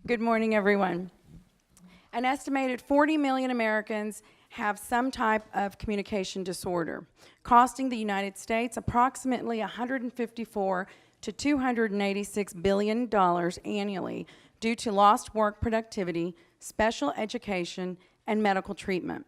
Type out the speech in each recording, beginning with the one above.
Good morning, everyone. An estimated 40 million Americans have some type of communication disorder, costing the United States approximately $154 to $286 billion annually due to lost work productivity, special education, and medical treatment.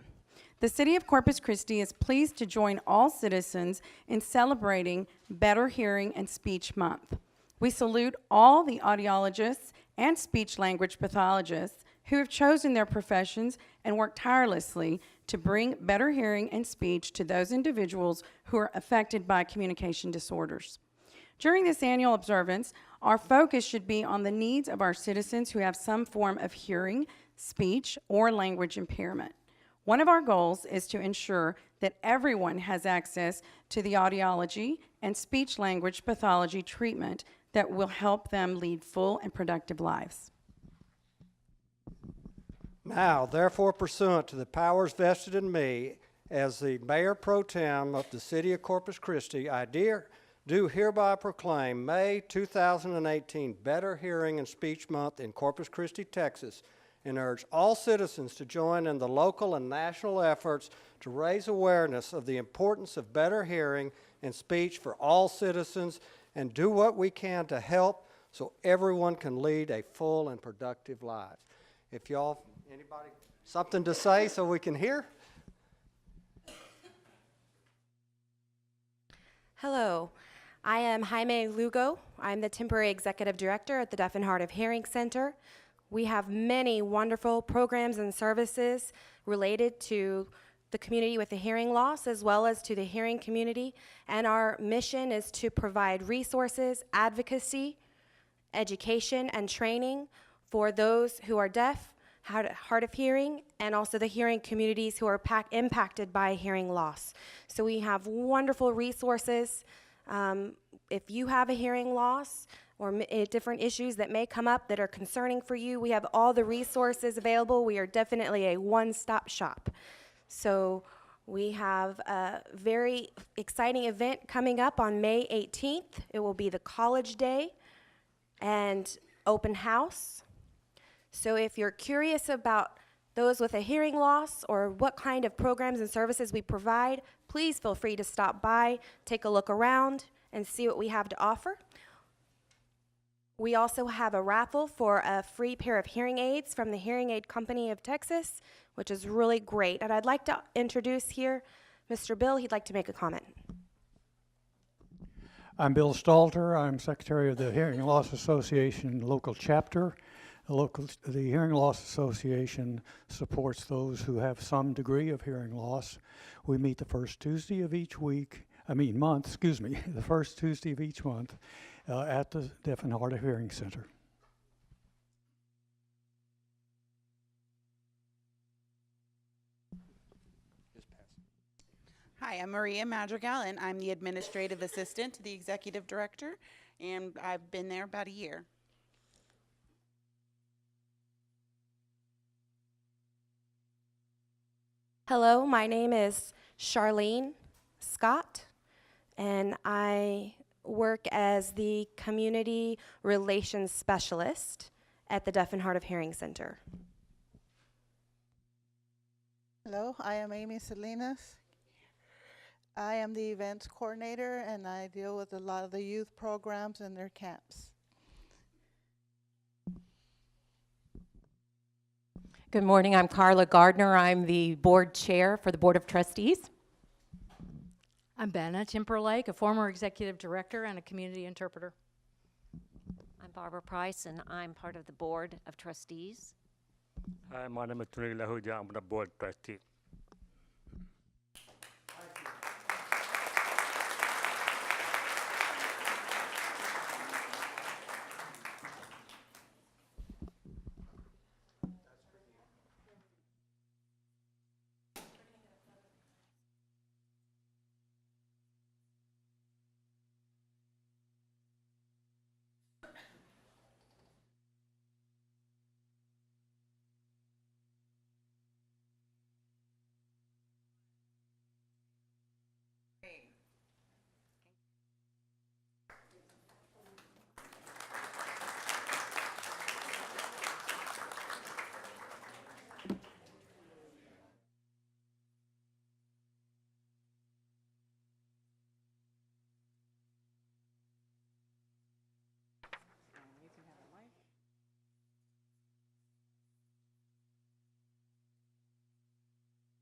The City of Corpus Christi is pleased to join all citizens in celebrating Better Hearing and Speech Month. We salute all the audiologists and speech-language pathologists who have chosen their professions and work tirelessly to bring better hearing and speech to those individuals who are affected by communication disorders. During this annual observance, our focus should be on the needs of our citizens who have some form of hearing, speech, or language impairment. One of our goals is to ensure that everyone has access to the audiology and speech-language pathology treatment that will help them lead full and productive lives. Now, therefore, pursuant to the powers vested in me as the Mayor Pro Tem of the City of Corpus Christi, I do hereby proclaim May 2018 Better Hearing and Speech Month in Corpus Christi, Texas, and urge all citizens to join in the local and national efforts to raise awareness of the importance of better hearing and speech for all citizens, and do what we can to help so everyone can lead a full and productive life. If y'all, anybody, something to say so we can hear? Hello, I am Jaime Lugo. I'm the temporary executive director at the Deaf and Hard of Hearing Center. We have many wonderful programs and services related to the community with a hearing loss as well as to the hearing community, and our mission is to provide resources, advocacy, education, and training for those who are deaf, hard of hearing, and also the hearing communities who are impacted by hearing loss. So we have wonderful resources. If you have a hearing loss or different issues that may come up that are concerning for you, we have all the resources available. We are definitely a one-stop shop. So we have a very exciting event coming up on May 18th. It will be the College Day and open house. So if you're curious about those with a hearing loss or what kind of programs and services we provide, please feel free to stop by, take a look around, and see what we have to offer. We also have a raffle for a free pair of hearing aids from the Hearing Aid Company of Texas, which is really great. And I'd like to introduce here Mr. Bill. He'd like to make a comment. I'm Bill Stalter. I'm Secretary of the Hearing Loss Association local chapter. The Hearing Loss Association supports those who have some degree of hearing loss. We meet the first Tuesday of each month, the first Tuesday of each month at the Deaf and Hard of Hearing Center. Hi, I'm Maria Madrigal, and I'm the administrative assistant to the executive director, and I've been there about a year. Hello, my name is Charlene Scott, and I work as the Community Relations Specialist at the Deaf and Hard of Hearing Center. Hello, I am Amy Salinas. I am the events coordinator, and I deal with a lot of the youth programs and their camps. Good morning, I'm Carla Gardner. I'm the board chair for the Board of Trustees. I'm Benna Timberlake, a former executive director and a community interpreter. I'm Barbara Price, and I'm part of the Board of Trustees. Hi, my name is Tony Lahuja. I'm the board trustee.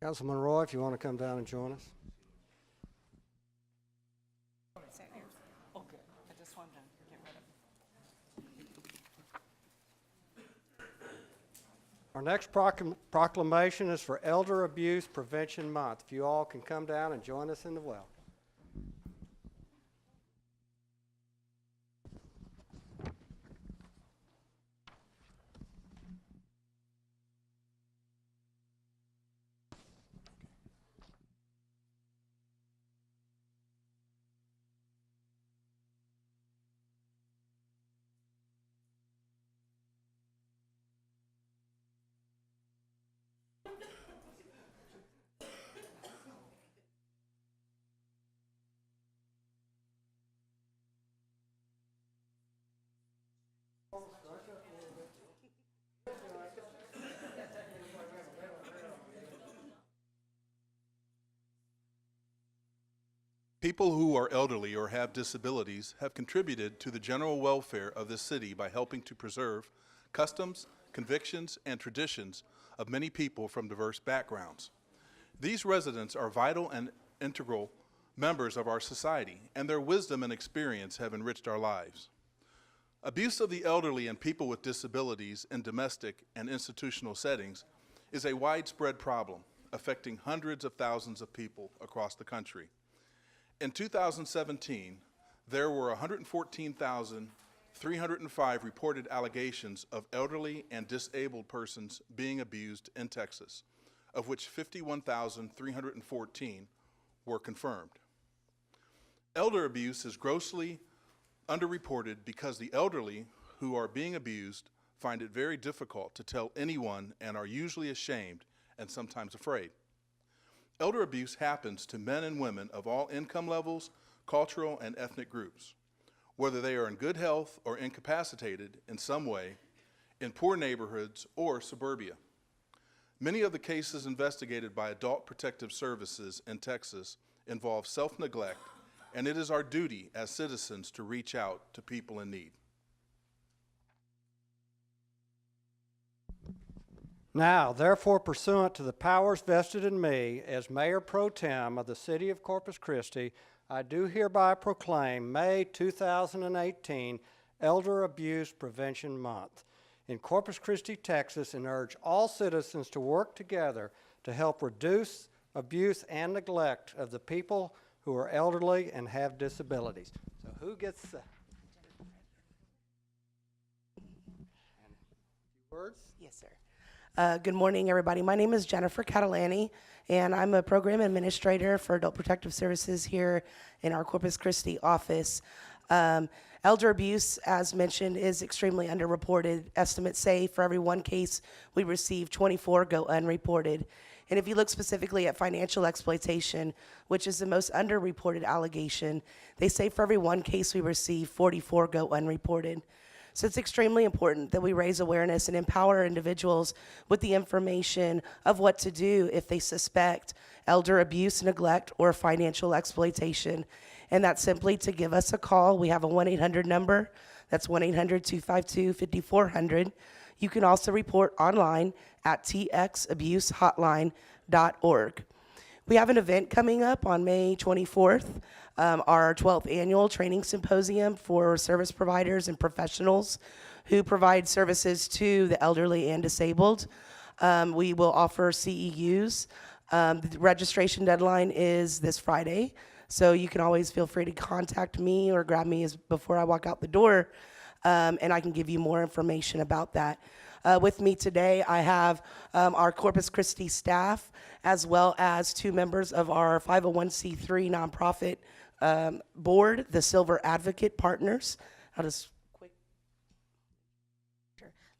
Councilman Roy, if you want to come down and join us. Our next proclamation is for Elder Abuse Prevention Month. If you all can come down and join us in the well. People who are elderly or have disabilities have contributed to the general welfare of this city by helping to preserve customs, convictions, and traditions of many people from diverse backgrounds. These residents are vital and integral members of our society, and their wisdom and experience have enriched our lives. Abuse of the elderly and people with disabilities in domestic and institutional settings is a widespread problem affecting hundreds of thousands of people across the country. In 2017, there were 114,305 reported allegations of elderly and disabled persons being abused in Texas, of which 51,314 were confirmed. Elder abuse is grossly underreported because the elderly who are being abused find it very difficult to tell anyone and are usually ashamed and sometimes afraid. Elder abuse happens to men and women of all income levels, cultural and ethnic groups, whether they are in good health or incapacitated in some way, in poor neighborhoods or suburbia. Many of the cases investigated by Adult Protective Services in Texas involve self-neglect, and it is our duty as citizens to reach out to people in need. Now, therefore, pursuant to the powers vested in me as Mayor Pro Tem of the City of Corpus Christi, I do hereby proclaim May 2018 Elder Abuse Prevention Month in Corpus Christi, Texas, and urge all citizens to work together to help reduce abuse and neglect of the people who are elderly and have disabilities. So who gets that? Words? Yes, sir. Good morning, everybody. My name is Jennifer Catalani, and I'm a program administrator for Adult Protective Services here in our Corpus Christi office. Elder abuse, as mentioned, is extremely underreported. Estimates say for every one case we receive, 24 go unreported. And if you look specifically at financial exploitation, which is the most underreported allegation, they say for every one case we receive, 44 go unreported. So it's extremely important that we raise awareness and empower individuals with the information of what to do if they suspect elder abuse, neglect, or financial exploitation. And that's simply to give us a call. We have a 1-800 number. That's 1-800-252-5400. You can also report online at txabusehotline.org. We have an event coming up on May 24th, our 12th annual training symposium for service providers and professionals who provide services to the elderly and disabled. We will offer CEUs. The registration deadline is this Friday, so you can always feel free to contact me or grab me before I walk out the door, and I can give you more information about that. With me today, I have our Corpus Christi staff, as well as 2 members of our 501c3 nonprofit board, the Silver Advocate Partners. I'll just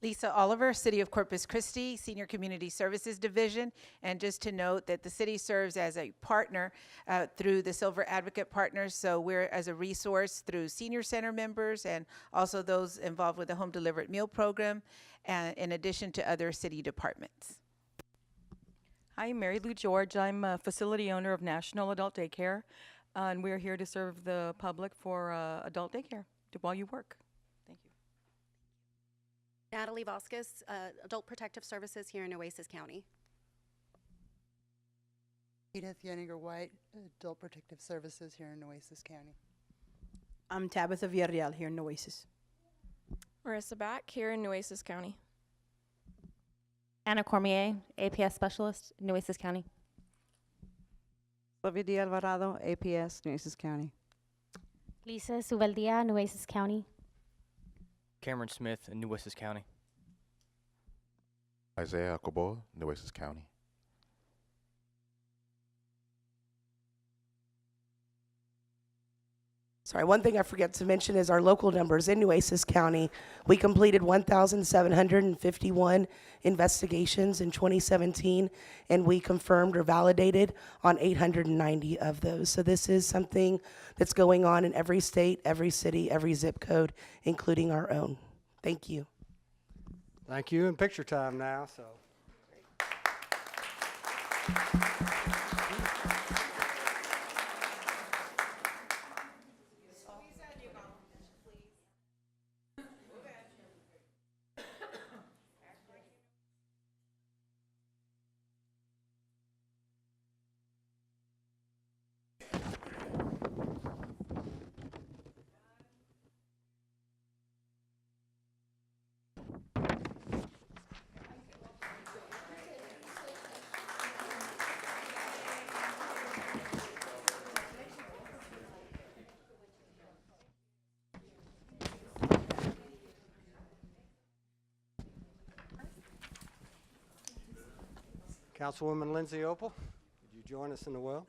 Lisa Oliver, City of Corpus Christi, Senior Community Services Division. And just to note that the city serves as a partner through the Silver Advocate Partners. So we're as a resource through senior center members and also those involved with the home delivered meal program, in addition to other city departments. Hi, Mary Lou George. I'm a facility owner of National Adult Daycare, and we're here to serve the public for adult daycare while you work. Thank you. Natalie Vasquez, Adult Protective Services here in Oasis County. Edith Yenninger White, Adult Protective Services here in Nueces County. I'm Tabitha Villarreal here in Nueces. Marissa Back here in Nueces County. Anna Cormier, APS Specialist, Nueces County. Sylvia D. Alvarado, APS, Nueces County. Lisa Suvaldia, Nueces County. Cameron Smith in Nueces County. Isaiah Acoboa, Nueces County. Sorry, one thing I forget to mention is our local numbers in Nueces County. We completed 1,751 investigations in 2017, and we confirmed or validated on 890 of those. So this is something that's going on in every state, every city, every zip code, including our own. Thank you. Thank you, and picture time now, so. Councilwoman Lindsay Opal, would you join us in the well?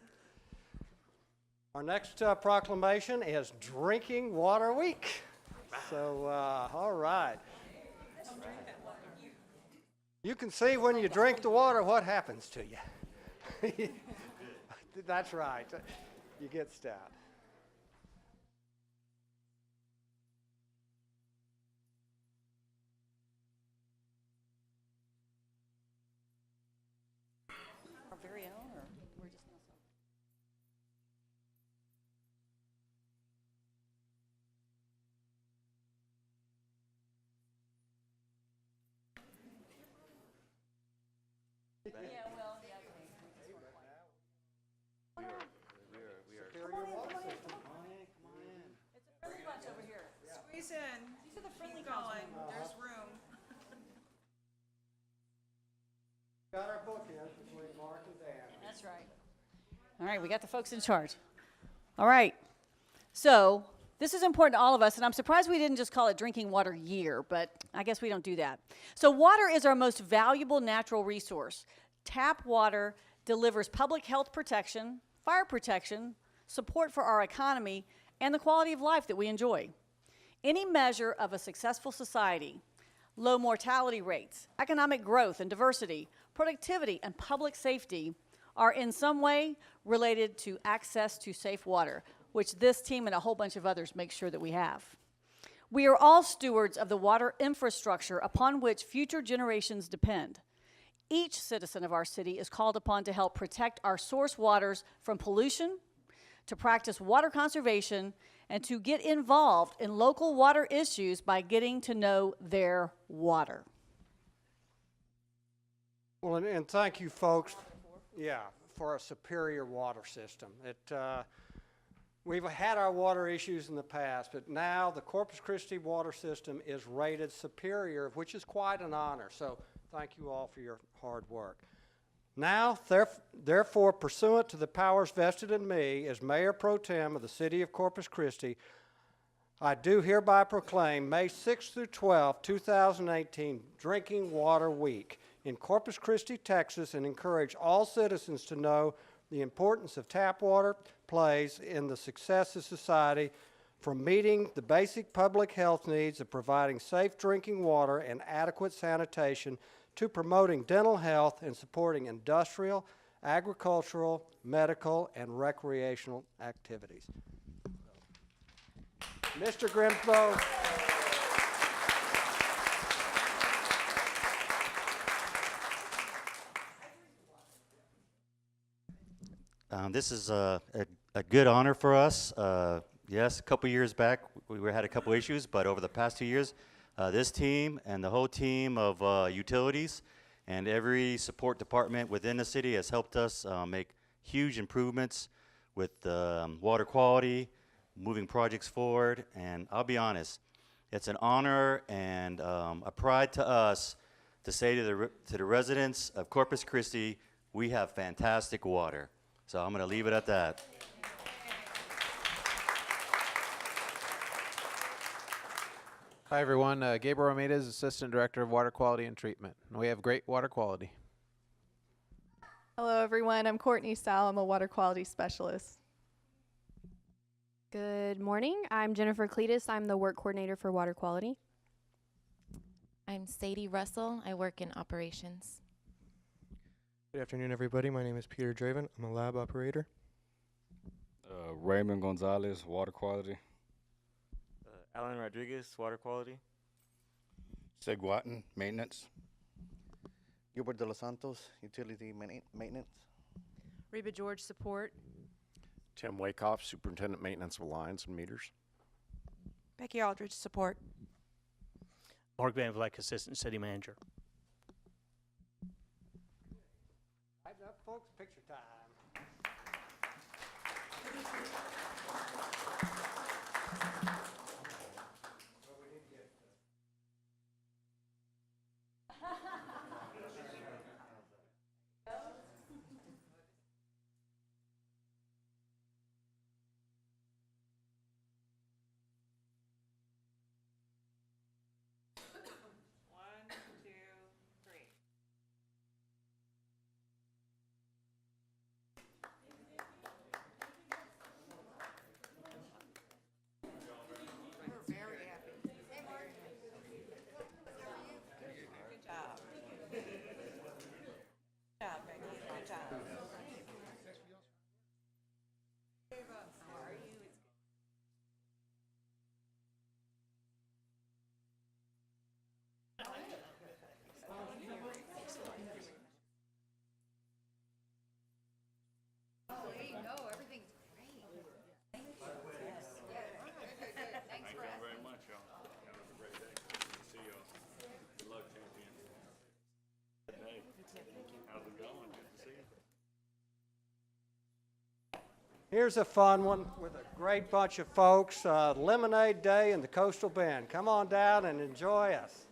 Our next proclamation is Drinking Water Week. So, all right. You can see when you drink the water what happens to you. That's right. You get stout. Our very own, or we're just gonna sell? Yeah, well, yeah. It's a friendly bunch over here. Squeeze in. These are the friendly going. There's room. Got our bookends between Mark and Dan. That's right. All right, we got the folks in charge. All right. So this is important to all of us, and I'm surprised we didn't just call it Drinking Water Year, but I guess we don't do that. So water is our most valuable natural resource. Tap water delivers public health protection, fire protection, support for our economy, and the quality of life that we enjoy. Any measure of a successful society, low mortality rates, economic growth and diversity, productivity, and public safety are in some way related to access to safe water, which this team and a whole bunch of others make sure that we have. We are all stewards of the water infrastructure upon which future generations depend. Each citizen of our city is called upon to help protect our source waters from pollution, to practice water conservation, and to get involved in local water issues by getting to know their water. Well, and thank you, folks, for a superior water system. We've had our water issues in the past, but now the Corpus Christi water system is rated superior, which is quite an honor. So thank you all for your hard work. Now, therefore, pursuant to the powers vested in me as Mayor Pro Tem of the City of Corpus Christi, I do hereby proclaim May 6th through 12th, 2018, Drinking Water Week in Corpus Christi, Texas, and encourage all citizens to know the importance of tap water plays in the success of society, from meeting the basic public health needs of providing safe drinking water and adequate sanitation to promoting dental health and supporting industrial, agricultural, medical, and recreational activities. Mr. Grimsbo. This is a good honor for us. Yes, a couple years back we had a couple issues, but over the past 2 years, this team and the whole team of utilities and every support department within the city has helped us make huge improvements with water quality, moving projects forward, and I'll be honest, it's an honor and a pride to us to say to the residents of Corpus Christi, we have fantastic water. So I'm going to leave it at that. Hi everyone, Gabriel Ramirez, Assistant Director of Water Quality and Treatment. We have great water quality. Hello everyone, I'm Courtney Sal, I'm a water quality specialist. Good morning, I'm Jennifer Cletus, I'm the work coordinator for water quality. I'm Sadie Russell, I work in operations. Good afternoon everybody, my name is Peter Draven, I'm a lab operator. Raymond Gonzalez, water quality. Alan Rodriguez, water quality. Seguatin, maintenance. Gilbert de los Santos, utility maintenance. Reba George, support. Tim Wakehoff, superintendent maintenance of lines and meters. Becky Aldridge, support. Mark Van Vleck, assistant city manager. Time's up, folks. Picture time. Here's a fun one with a great bunch of folks. Lemonade Day in the Coastal Bend. Come on down and enjoy us.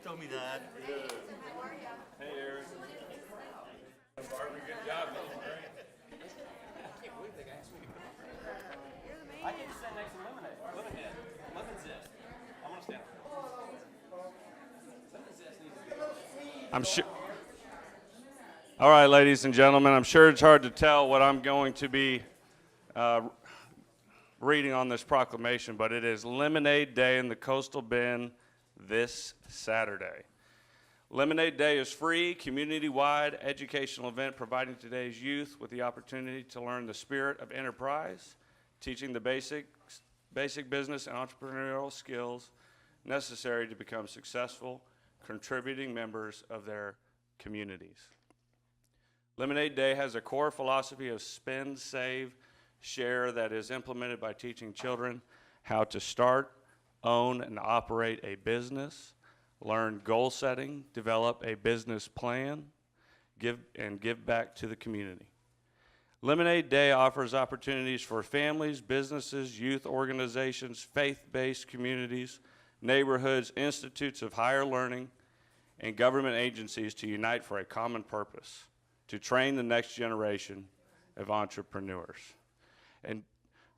Told me that. Good. Hey, Eric. Barbie, good job. That was great. I can't believe they asked me to come up here. I get to sit next to lemonade. Lemon head. Lemon zest. I want to stand up. Lemon zest needs to be. I'm sure. All right, ladies and gentlemen, I'm sure it's hard to tell what I'm going to be reading on this proclamation, but it is Lemonade Day in the Coastal Bend this Saturday. Lemonade Day is free, community-wide educational event providing today's youth with the opportunity to learn the spirit of enterprise, teaching the basic business and entrepreneurial skills necessary to become successful, contributing members of their communities. Lemonade Day has a core philosophy of spend, save, share that is implemented by teaching children how to start, own, and operate a business, learn goal setting, develop a business plan, give back to the community. Lemonade Day offers opportunities for families, businesses, youth organizations, faith-based communities, neighborhoods, institutes of higher learning, and government agencies to unite for a common purpose, to train the next generation of entrepreneurs. And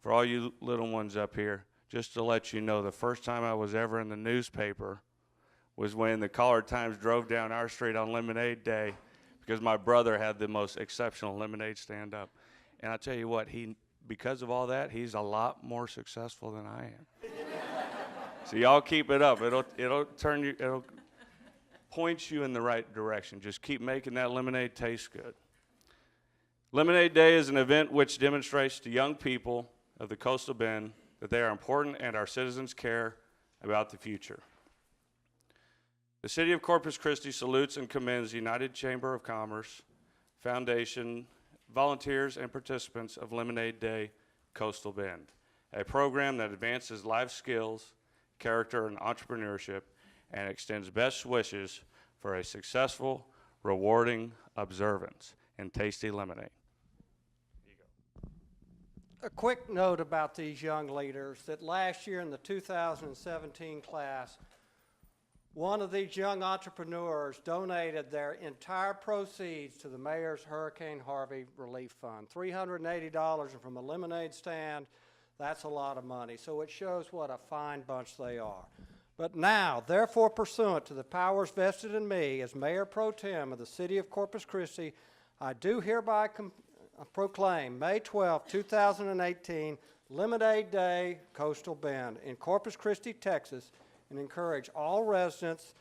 for all you little ones up here, just to let you know, the first time I was ever in the newspaper was when the Collard Times drove down our street on Lemonade Day because my brother had the most exceptional lemonade stand up. And I tell you what, because of all that, he's a lot more successful than I am. So y'all keep it up. It'll point you in the right direction. Just keep making that lemonade taste good. Lemonade Day is an event which demonstrates to young people of the Coastal Bend that they are important and our citizens care about the future. The City of Corpus Christi salutes and commends the United Chamber of Commerce Foundation, volunteers, and participants of Lemonade Day Coastal Bend, a program that advances life skills, character, and entrepreneurship, and extends best wishes for a successful, rewarding observance and tasty lemonade. A quick note about these young leaders, that last year in the 2017 class, one of these young entrepreneurs donated their entire proceeds to the mayor's Hurricane Harvey Relief Fund. $380 from a lemonade stand, that's a lot of money. So it shows what a fine bunch they are. But now, therefore, pursuant to the powers vested in me as Mayor Pro Tem of the City of Corpus Christi, I do hereby proclaim May 12, 2018, Lemonade Day Coastal Bend in Corpus Christi, Texas, and encourage all residents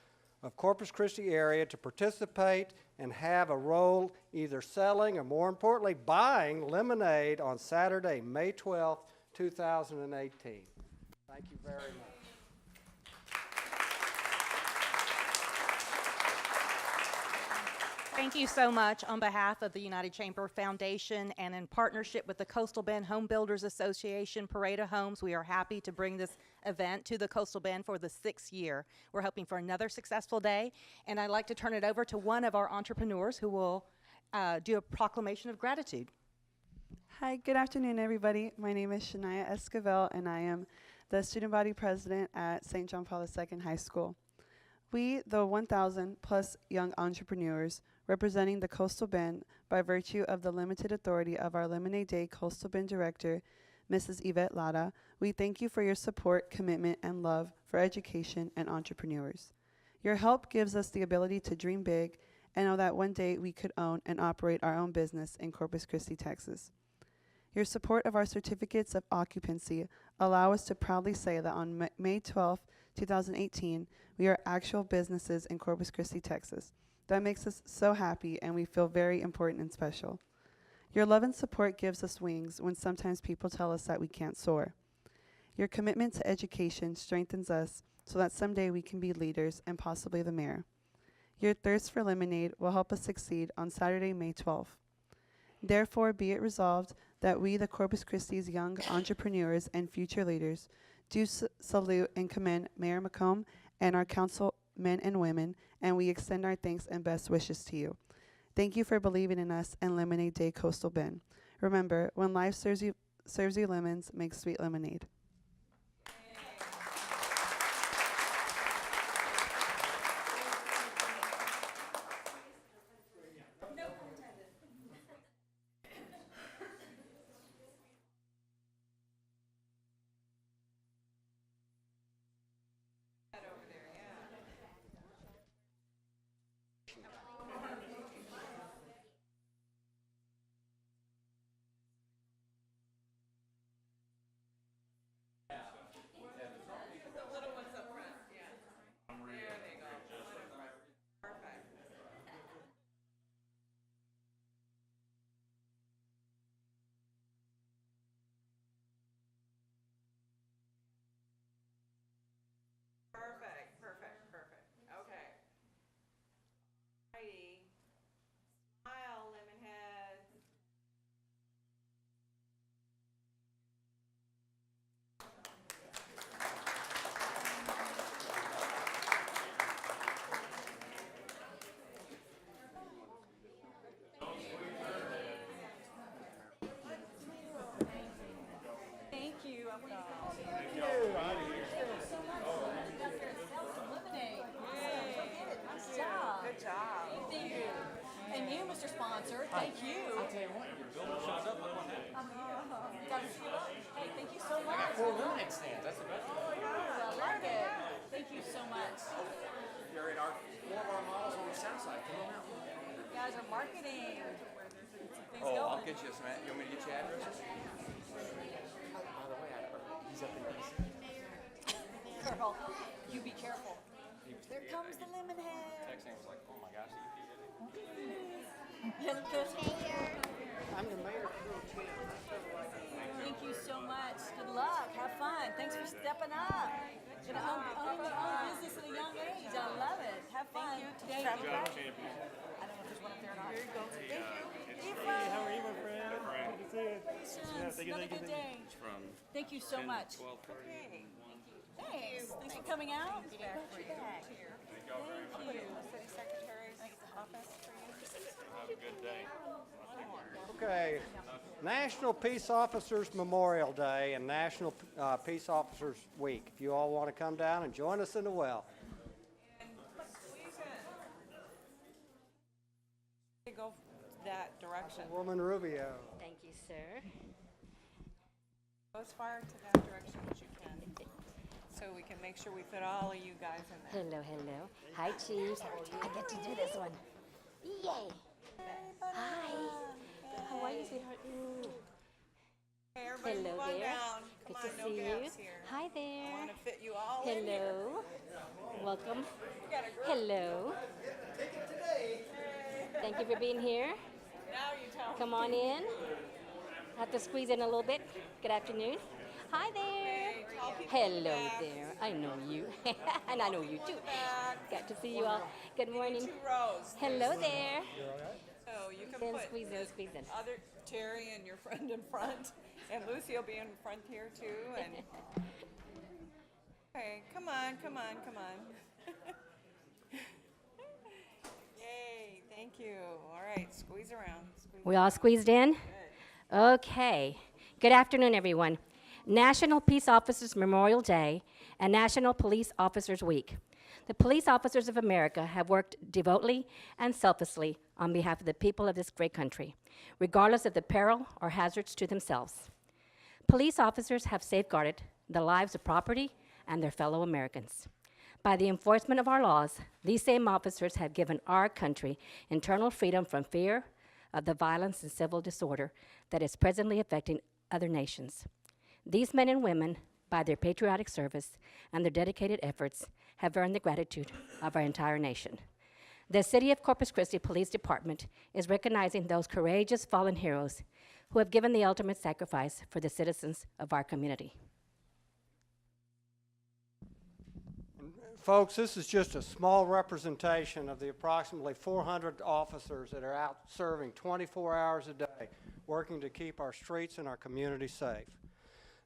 of Corpus Christi area to participate and have a role either selling or, more importantly, buying lemonade on Saturday, May 12, 2018. Thank you very much. Thank you so much on behalf of the United Chamber Foundation and in partnership with the Coastal Bend Home Builders Association Parade of Homes. We are happy to bring this event to the Coastal Bend for the 6th year. We're hoping for another successful day, and I'd like to turn it over to one of our entrepreneurs who will do a proclamation of gratitude. Hi, good afternoon, everybody. My name is Shania Esquivel, and I am the student body president at St. John Paul II High School. We, the 1,000 plus young entrepreneurs representing the Coastal Bend by virtue of the limited authority of our Lemonade Day Coastal Bend Director, Mrs. Yvette Lara, we thank you for your support, commitment, and love for education and entrepreneurs. Your help gives us the ability to dream big and know that one day we could own and operate our own business in Corpus Christi, Texas. Your support of our certificates of occupancy allow us to proudly say that on May 12, 2018, we are actual businesses in Corpus Christi, Texas. That makes us so happy, and we feel very important and special. Your love and support gives us wings when sometimes people tell us that we can't soar. Your commitment to education strengthens us so that someday we can be leaders and possibly the mayor. Your thirst for lemonade will help us succeed on Saturday, May 12th. Therefore, be it resolved that we, the Corpus Christi's young entrepreneurs and future leaders, do salute and commend Mayor McComb and our councilmen and women, and we extend our thanks and best wishes to you. Thank you for believing in us and Lemonade Day Coastal Bend. Remember, when life serves you lemons, make sweet lemonade. Perfect. Okay. Alrighty. Smile, lemon heads. Thank you. Thank you. Good job. Thank you. And you, Mr. Sponsor, thank you. I'll tell you what, your building shows up with one hat. Hey, thank you so much. I got 4 lemonade stands. That's the best one. I like it. Thank you so much. You're in one of our models on the south side. Come on out. You guys are marketing. Things Oh, I'll going. get you some. You want me to get you addresses? By the way, he's up in DC. Girl, you be careful. There comes the lemon head. Texting was like, oh my gosh, I'm the mayor pro tem. Thank you so much. Good luck. Have fun. Thanks for stepping up. Owning your own business at a young age. I love it. Have fun. Thank you. Good job, champion. I don't know if there's one up there or not. Here you go. Thank you. Hey, how are you, my friend? Good to see you. Congratulations. Another good day. From Thank you so 10 to much. 12:30. Thanks. Thanks for coming out. Thank y'all very much. Thank you. City Secretary's office for you. Have a good day. Okay, National Peace Officers Memorial Day and National Peace Officers Week. If you all want to come down and join us in the well. Go that direction. Woman Rubio. Thank you, sir. Go as far to that direction as you can, so we can make sure we fit all of you guys in there. Hello, hello. Hi, Chief. I get to do this one. Yay. Hi. How are you, sweetheart? Hey, everybody, Hello move on there. down. Good Come to on, no see you. gaps here. Hi there. I want to fit you all in here. Hello. Welcome. We got a group. Hello. Thank you for being here. Now you tell Come me. on in. Have to squeeze in a little bit. Good afternoon. Hi there. Hey, tell people Hello back. there. I know you. And I know you too. Back. Got to see you all. Good Give me morning. 2 rows. Hello there. So you can Then put squeeze in, squeeze in. other Terry and your friend in front, and Lucy will be in front here too. And okay, come on, come on, come on. Yay! Thank you. All right, squeeze around. Squeeze We all squeezed in? Okay. Good afternoon, everyone. National Peace Officers Memorial Day and National Police Officers Week. The police officers of America have worked devotedly and selflessly on behalf of the people of this great country, regardless of the peril or hazards to themselves. Police officers have safeguarded the lives of property and their fellow Americans. By the enforcement of our laws, these same officers have given our country internal freedom from fear of the violence and civil disorder that is presently affecting other nations. These men and women, by their patriotic service and their dedicated efforts, have earned the gratitude of our entire nation. The City of Corpus Christi Police Department is recognizing those courageous fallen heroes who have given the ultimate sacrifice for the citizens of our community. Folks, this is just a small representation of the approximately 400 officers that are out serving 24 hours a day, working to keep our streets and our community safe.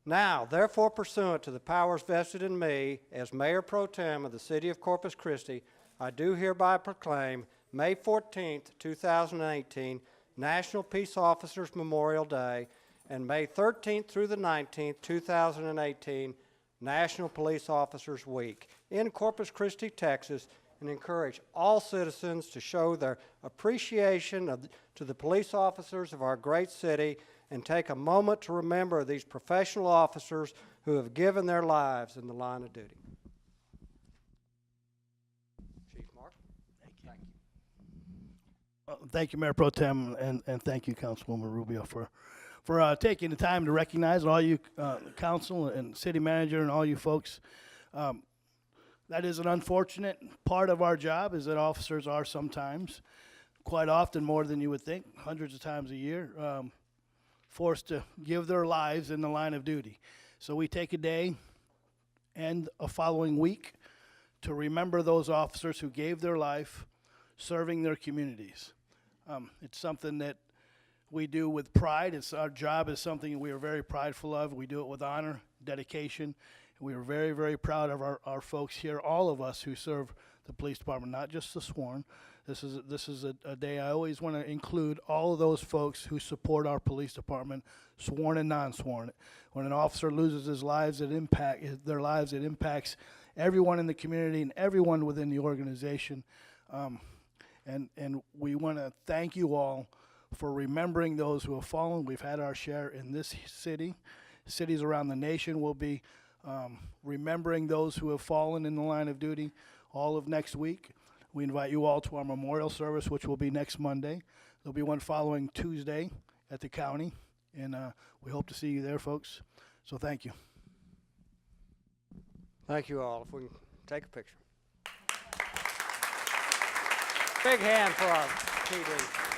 Now, therefore, pursuant to the powers vested in me as Mayor Pro Tem of the City of Corpus Christi, I do hereby proclaim May 14th, 2018, National Peace Officers Memorial Day, and May 13th through the 19th, 2018, National Police Officers Week in Corpus Christi, Texas, and encourage all citizens to show their appreciation to the police officers of our great city and take a moment to remember these professional officers who have given their lives in the line of duty. Chief Mark. Thank you. Thank you, Mayor Pro Tem, and thank you, Councilwoman Rubio, for taking the time to recognize all you, council and city manager and all you folks. That is an unfortunate part of our job, is that officers are sometimes, quite often more than you would think, hundreds of times a year, forced to give their lives in the line of duty. So we take a day and a following week to remember those officers who gave their life serving their communities. It's something that we do with pride. It's our job is something we are very prideful of. We do it with honor, dedication. We are very, very proud of our folks here, all of us who serve the police department, not just the sworn. This is a day I always want to include all of those folks who support our police department, sworn and non-sworn. When an officer loses his lives, it impacts everyone in the community and everyone within the organization. And we want to thank you all for remembering those who have fallen. We've had our share in this city. Cities around the nation will be remembering those who have fallen in the line of duty all of next week. We invite you all to our memorial service, which will be next Monday. There'll be one following Tuesday at the county, and we hope to see you there, folks. So thank you. Thank you all. If we can take a picture. Big hand for our PD.